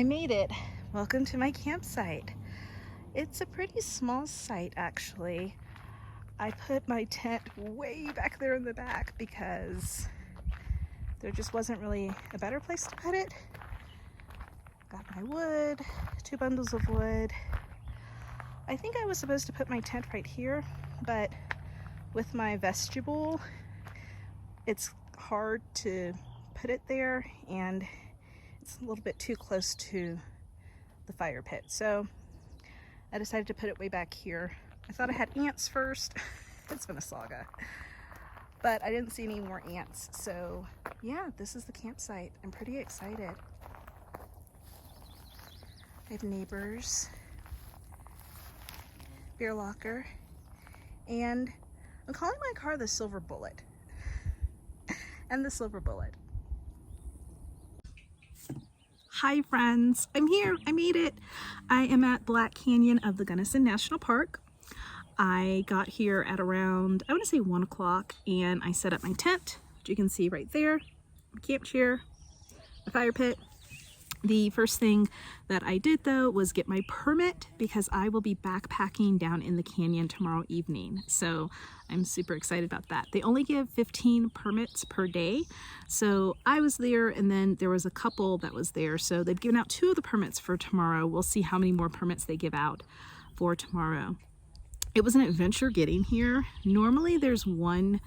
I made it. Welcome to my campsite. It's a pretty small site actually. I put my tent way back there in the back because there just wasn't really a better place to put it. Got my wood, 2 bundles of wood. I think I was supposed to put my tent right here, but with my vestibule, it's hard to put it there and it's a little bit too close to the fire pit. So I decided to put it way back here. I thought I had ants first. It's been a saga. But I didn't see any more ants. So yeah, this is the campsite. I'm pretty excited. I have neighbors, beer locker, and I'm calling my car the Silver Bullet. And the Silver Bullet. Hi friends, I'm here, I made it. I am at Black Canyon of the Gunnison National Park. I got here at around, I want to say 1 o'clock, and I set up my tent, which you can see right there, camp chair, a fire pit. The first thing that I did though was get my permit because I will be backpacking down in the canyon tomorrow evening. So I'm super excited about that. They only give 15 permits per day. So I was there and then there was a couple that was there. So they've given out 2 of the permits for tomorrow. We'll see how many more permits they give out for tomorrow. It was an adventure getting here. Normally there's one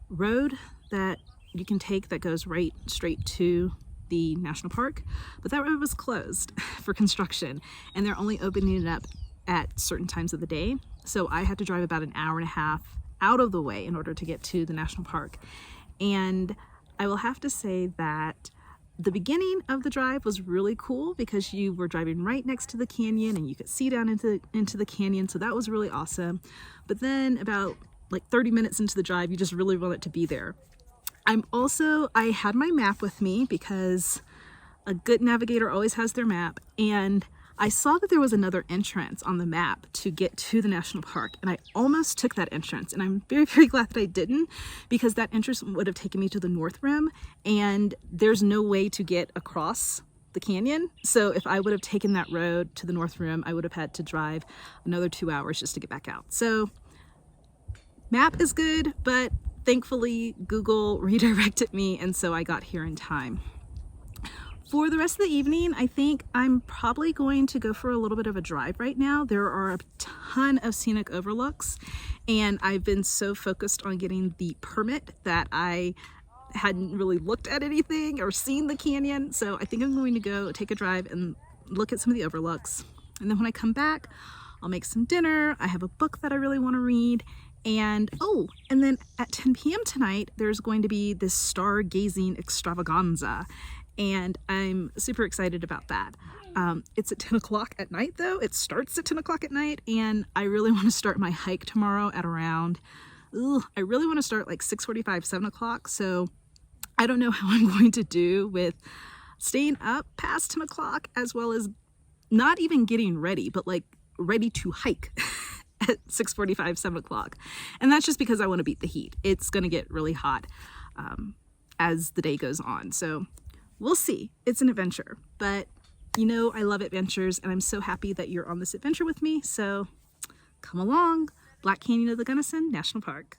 road that you can take that goes right straight to the national park, but that road was closed for construction and they're only opening it up at certain times of the day. So I had to drive about an hour and a half out of the way in order to get to the national park. And I will have to say that the beginning of the drive was really cool because you were driving right next to the canyon and you could see down into the canyon. So that was really awesome. But then about like 30 minutes into the drive, you just really want it to be there. I had my map with me because a good navigator always has their map, and I saw that there was another entrance on the map to get to the national park, and I almost took that entrance, and I'm very, very glad that I didn't because that entrance would have taken me to the North Rim, and there's no way to get across the canyon. So if I would have taken that road to the North Rim, I would have had to drive another 2 hours just to get back out. So map is good, but thankfully, Google redirected me, and so I got here in time. For the rest of the evening, I think I'm probably going to go for a little bit of a drive right now. There are a ton of scenic overlooks, and I've been so focused on getting the permit that I hadn't really looked at anything or seen the canyon. So I think I'm going to go take a drive and look at some of the overlooks. And then when I come back, I'll make some dinner. I have a book that I really want to read. And then at 10 p.m. tonight, there's going to be this stargazing extravaganza. And I'm super excited about that. It's at 10 o'clock at night though. It starts at 10 o'clock at night. And I really want to start my hike tomorrow at around, I really want to start like 6:45, 7 o'clock. So I don't know how I'm going to do with staying up past 10 o'clock as well as not even getting ready, but like ready to hike. At 6:45, 7 o'clock. And that's just because I want to beat the heat. It's going to get really hot as the day goes on. So we'll see. It's an adventure. But you know, I love adventures and I'm so happy that you're on this adventure with me. So come along. Black Canyon of the Gunnison National Park.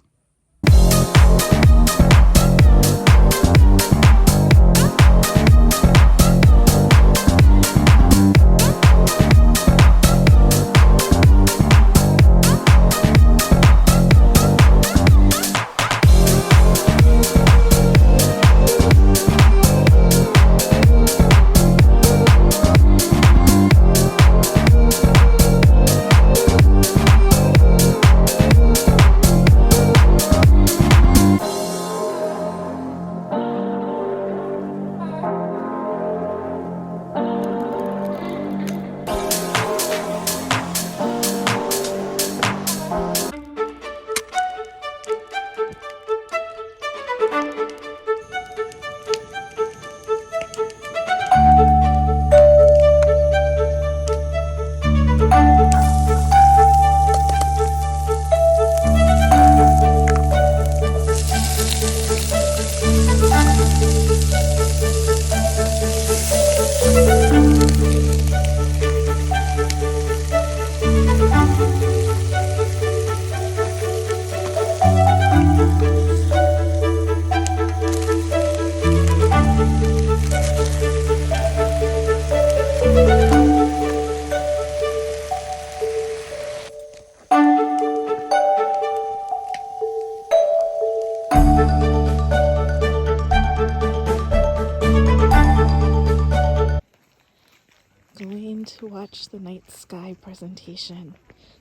come to watch the night sky presentation.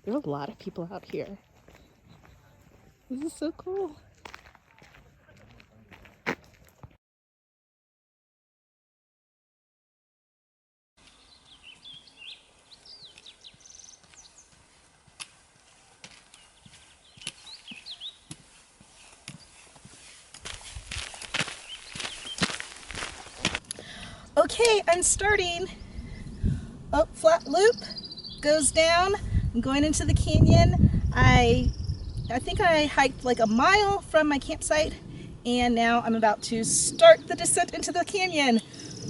There are a lot of people out here. This is so cool. Okay, I'm starting. Oh, flat loop goes down. I'm going into the canyon. I think I hiked like a mile from my campsite, and now I'm about to start the descent into the canyon.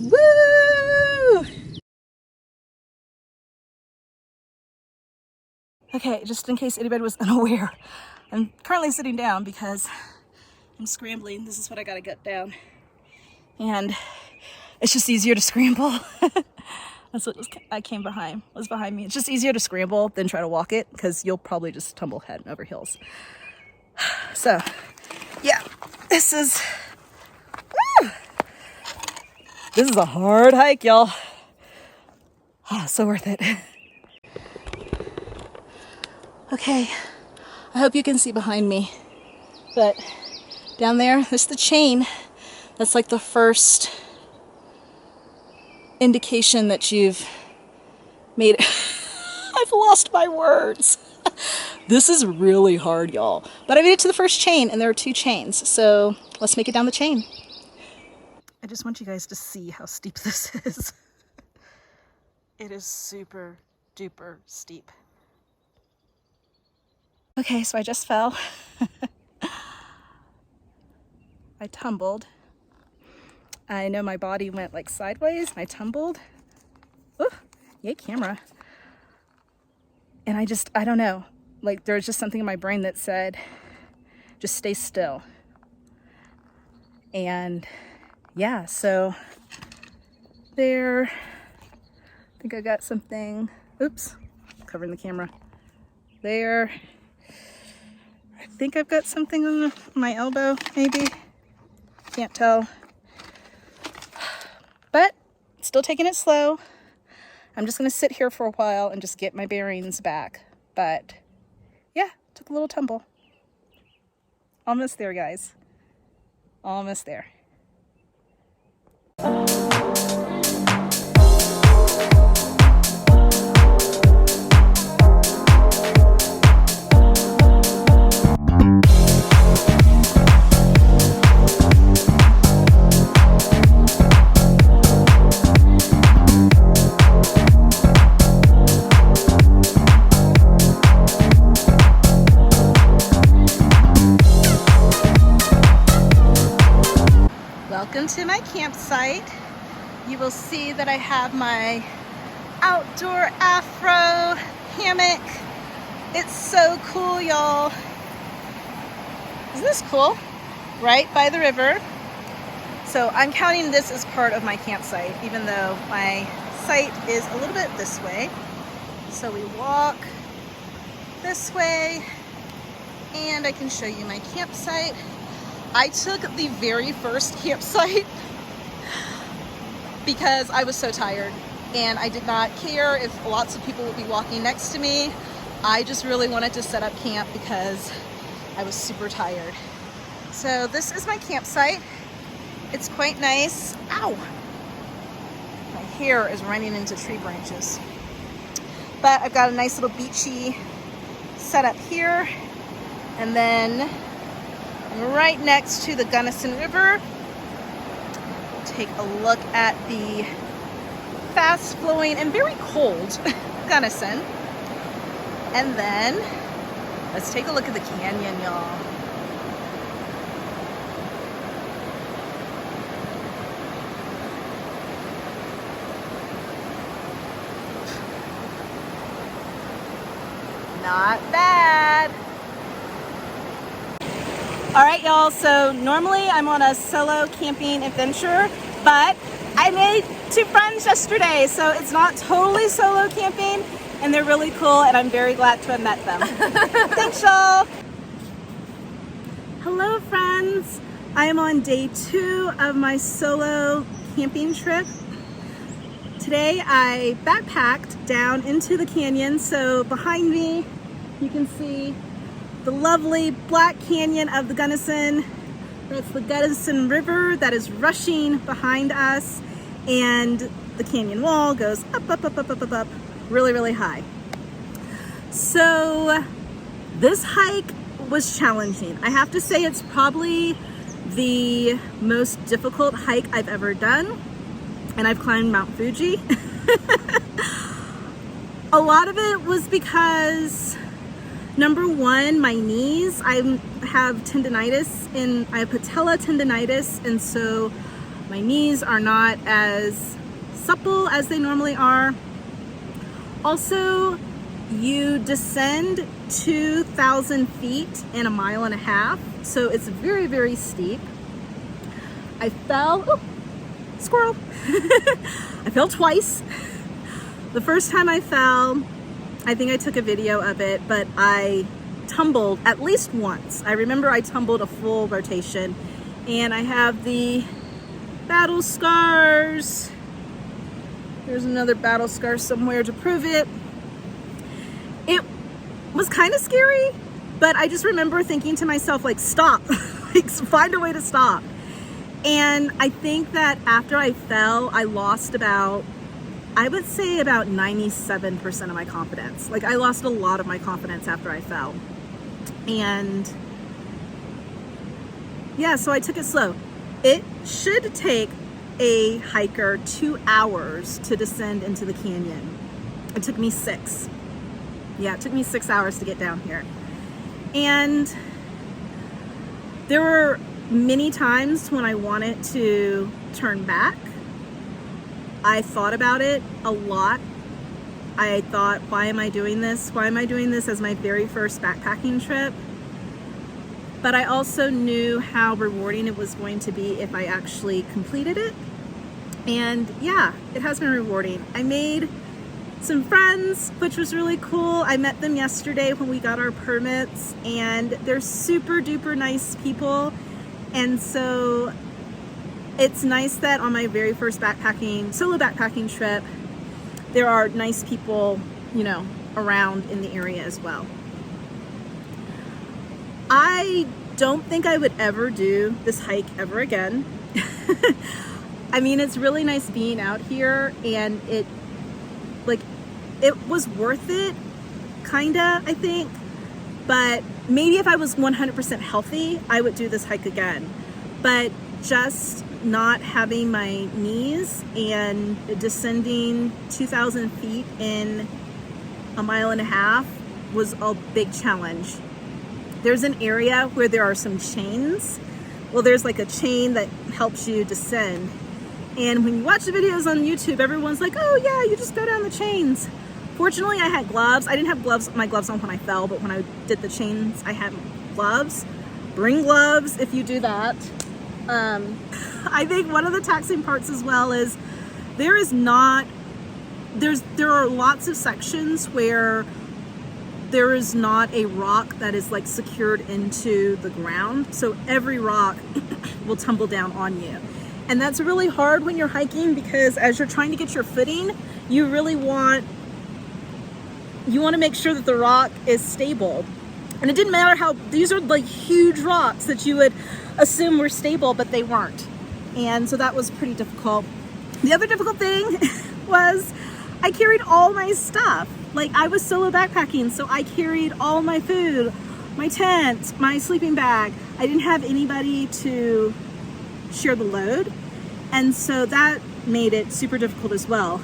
Woo! Okay, just in case anybody was unaware, I'm currently sitting down because I'm scrambling. This is what I gotta get down. And it's just easier to scramble. That's what was behind me. It's just easier to scramble than try to walk it because you'll probably just tumble head over heels. So, yeah, this is a hard hike, y'all. Oh, so worth it. Okay, I hope you can see behind me, but down there's the chain. That's like the first indication that you've made it. I've lost my words. This is really hard, y'all. But I made it to the first chain, and there are 2 chains, so let's make it down the chain. I just want you guys to see how steep this is. It is super duper steep. Okay, so I just fell. I tumbled. I know my body went like sideways and I tumbled. Ooh, yay camera. And I don't know, like there was just something in my brain that said, just stay still. And yeah, so there, I think I got something, oops, covering the camera. There, I think I've got something on my elbow, maybe, can't tell. But still taking it slow. I'm just gonna sit here for a while and just get my bearings back. But yeah, took a little tumble. Almost there, guys. Almost there. Welcome to my campsite. You will see that I have my outdoor afro hammock. It's so cool, y'all. Isn't this cool? Right by the river. So I'm counting this as part of my campsite, even though my site is a little bit this way. So we walk this way, and I can show you my campsite. I took the very first campsite because I was so tired and I did not care if lots of people would be walking next to me. I just really wanted to set up camp because I was super tired. So this is my campsite. It's quite nice. Ow! My hair is running into tree branches. But I've got a nice little beachy setup here, and then right next to the Gunnison River. Take a look at the fast flowing and very cold Gunnison. And then let's take a look at the canyon, y'all. Not bad. All right, y'all, so normally I'm on a solo camping adventure, but I made 2 friends yesterday, so it's not totally solo camping, and they're really cool, and I'm very glad to have met them. Thanks, y'all. Hello, friends. I am on day 2 of my solo camping trip. Today I backpacked down into the canyon. So behind me, you can see the lovely Black Canyon of the Gunnison. That's the Gunnison River that is rushing behind us, and the canyon wall goes up, up, up, up, up, up, up, really, really high. So this hike was challenging. I have to say it's probably the most difficult hike I've ever done, and I've climbed Mount Fuji. A lot of it was because, number one, my knees. I have tendonitis and I have patella tendonitis, and so my knees are not as supple as they normally are. Also, you descend 2,000 feet in 1.5 miles, so it's very, very steep. I fell, oh, squirrel. I fell twice. The first time I fell, I think I took a video of it, but I tumbled at least once. I remember I tumbled a full rotation, and I have the battle scars. There's another battle scar somewhere to prove it. It was kind of scary, but I just remember thinking to myself, like, stop, like, find a way to stop. And I think that after I fell, I lost about, I would say about 97% of my confidence. Like, I lost a lot of my confidence after I fell. And yeah, so I took it slow. It should take a hiker 2 hours to descend into the canyon. It took me 6. Yeah, it took me 6 hours to get down here. And there were many times when I wanted to turn back. I thought about it a lot. I thought, why am I doing this? Why am I doing this as my very first backpacking trip? But I also knew how rewarding it was going to be if I actually completed it. And yeah, it has been rewarding. I made some friends, which was really cool. I met them yesterday when we got our permits, and they're super duper nice people. And so it's nice that on my very first solo backpacking trip, there are nice people, you know, around in the area as well. I don't think I would ever do this hike ever again. I mean, it's really nice being out here, and it was worth it, kinda, I think. But maybe if I was 100% healthy, I would do this hike again. But just not having my knees and descending 2,000 feet in 1.5 miles was a big challenge. There's an area where there are some chains. Well, there's like a chain that helps you descend. And when you watch the videos on YouTube, everyone's like, oh yeah, you just go down the chains. Fortunately, I had gloves. I didn't have my gloves on when I fell, but when I did the chains, I had gloves. Bring gloves if you do that. I think one of the taxing parts as well is there are lots of sections where there is not a rock that is like secured into the ground. So every rock will tumble down on you. And that's really hard when you're hiking, because as you're trying to get your footing, you really want to make sure that the rock is stable. And it didn't matter how, these are like huge rocks that you would assume were stable, but they weren't. And so that was pretty difficult. The other difficult thing was I carried all my stuff. Like, I was solo backpacking, so I carried all my food, my tent, my sleeping bag. I didn't have anybody to share the load. And so that made it super difficult as well.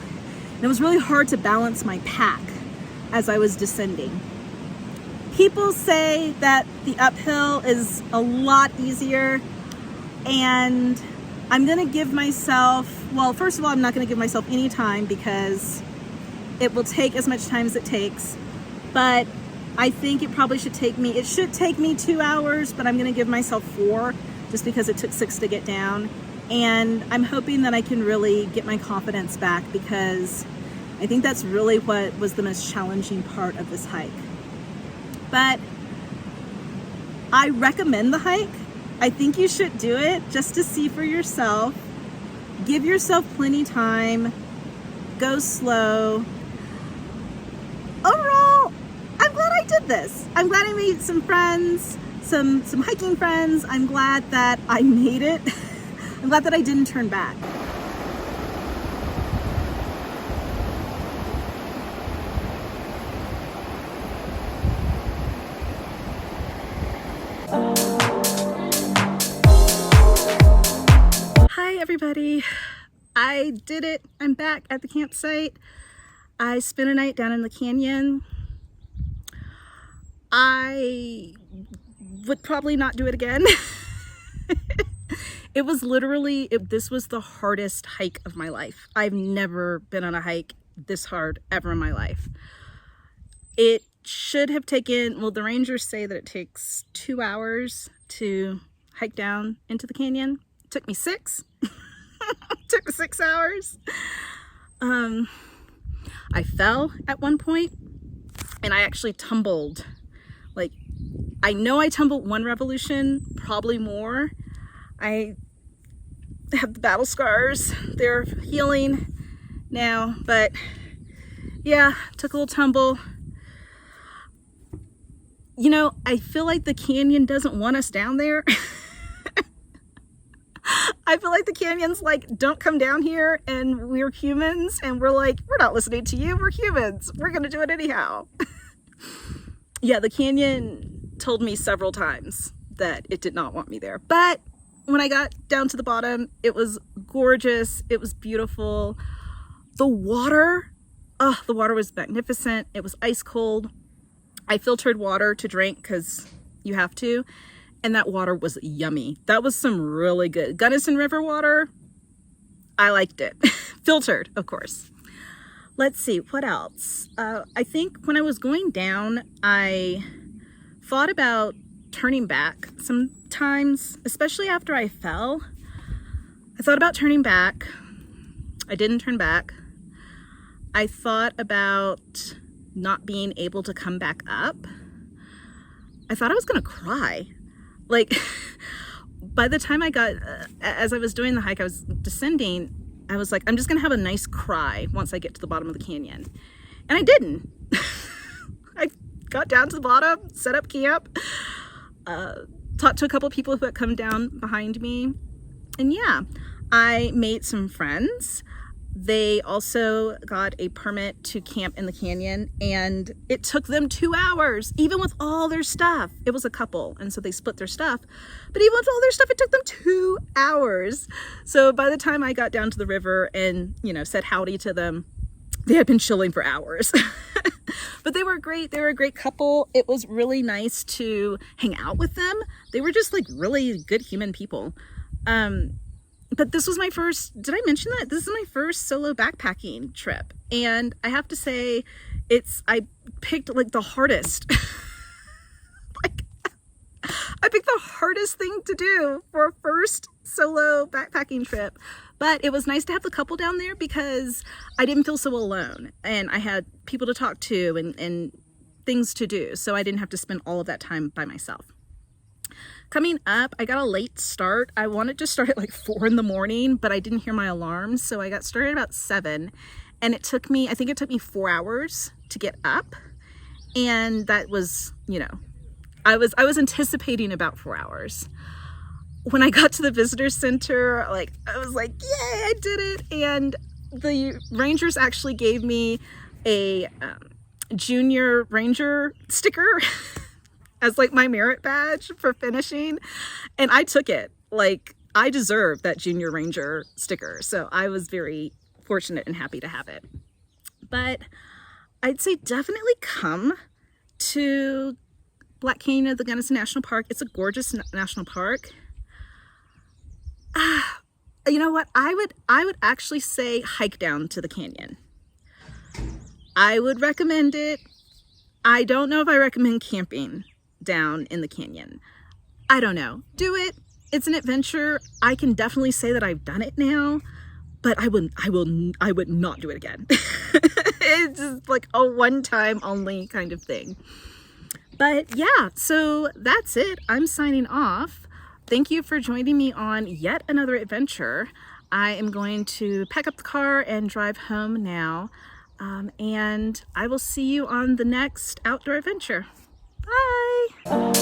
And it was really hard to balance my pack as I was descending. People say that the uphill is a lot easier, and I'm gonna give myself, well, first of all, I'm not gonna give myself any time because it will take as much time as it takes, but I think it probably should take me 2 hours, but I'm gonna give myself 4 just because it took 6 to get down. And I'm hoping that I can really get my confidence back, because I think that's really what was the most challenging part of this hike. But I recommend the hike. I think you should do it just to see for yourself. Give yourself plenty time. go slow. Overall, I'm glad I did this. I'm glad I made some friends, some hiking friends. I'm glad that I made it. I'm glad that I didn't turn back. Hi everybody, I did it. I'm back at the campsite. I spent a night down in the canyon. I would probably not do it again. It was literally, this was the hardest hike of my life. I've never been on a hike this hard ever in my life. It should have taken, well, the rangers say that it takes 2 hours to hike down into the canyon. It took me 6. It took me 6 hours. I fell at one point and I actually tumbled. Like, I know I tumbled 1 revolution, probably more. I have the battle scars. They're healing now, but yeah, took a little tumble. You know, I feel like the canyon doesn't want us down there. I feel like the canyon's like, don't come down here, and we're humans, and we're like, we're not listening to you, we're humans. We're gonna do it anyhow. Yeah, the canyon told me several times that it did not want me there. But when I got down to the bottom, it was gorgeous. It was beautiful. The water was magnificent. It was ice cold. I filtered water to drink because you have to. And that water was yummy. That was some really good Gunnison River water. I liked it. Filtered, of course. Let's see, what else? I think when I was going down, I thought about turning back sometimes, especially after I fell. I thought about turning back. I didn't turn back. I thought about not being able to come back up. I thought I was gonna cry. Like, by the time I got, as I was doing the hike, I was descending, I was like, I'm just gonna have a nice cry once I get to the bottom of the canyon. And I didn't. I got down to the bottom, set up camp, talked to a couple of people who had come down behind me. And yeah, I made some friends. They also got a permit to camp in the canyon, and it took them 2 hours, even with all their stuff. It was a couple, and so they split their stuff. But even with all their stuff, it took them 2 hours. So by the time I got down to the river and, you know, said howdy to them, they had been chilling for hours. But they were great. They were a great couple. It was really nice to hang out with them. They were just like really good human people. But this was my first, did I mention that? This is my first solo backpacking trip. And I have to say, I picked like the hardest. I picked the hardest thing to do for a first solo backpacking trip. But it was nice to have the couple down there because I didn't feel so alone. And I had people to talk to and things to do. So I didn't have to spend all of that time by myself. Coming up, I got a late start. I wanted to start at like 4 in the morning, but I didn't hear my alarm. So I got started about 7, and it took me, I think it took me 4 hours to get up. And that was, you know, I was anticipating about 4 hours. When I got to the visitor center, like, I was like, yay, I did it. And the rangers actually gave me a junior ranger sticker as like my merit badge for finishing, and I took it. Like, I deserved that junior ranger sticker, so I was very fortunate and happy to have it. But I'd say definitely come to Black Canyon of the Gunnison National Park. It's a gorgeous national park. You know what? I would actually say hike down to the canyon. I would recommend it. I don't know if I recommend camping down in the canyon. I don't know. Do it. It's an adventure. I can definitely say that I've done it now, but I would not do it again. It's just like a one-time only kind of thing. But yeah, so that's it. I'm signing off. Thank you for joining me on yet another adventure. I am going to pack up the car and drive home now. And I will see you on the next outdoor adventure. Bye!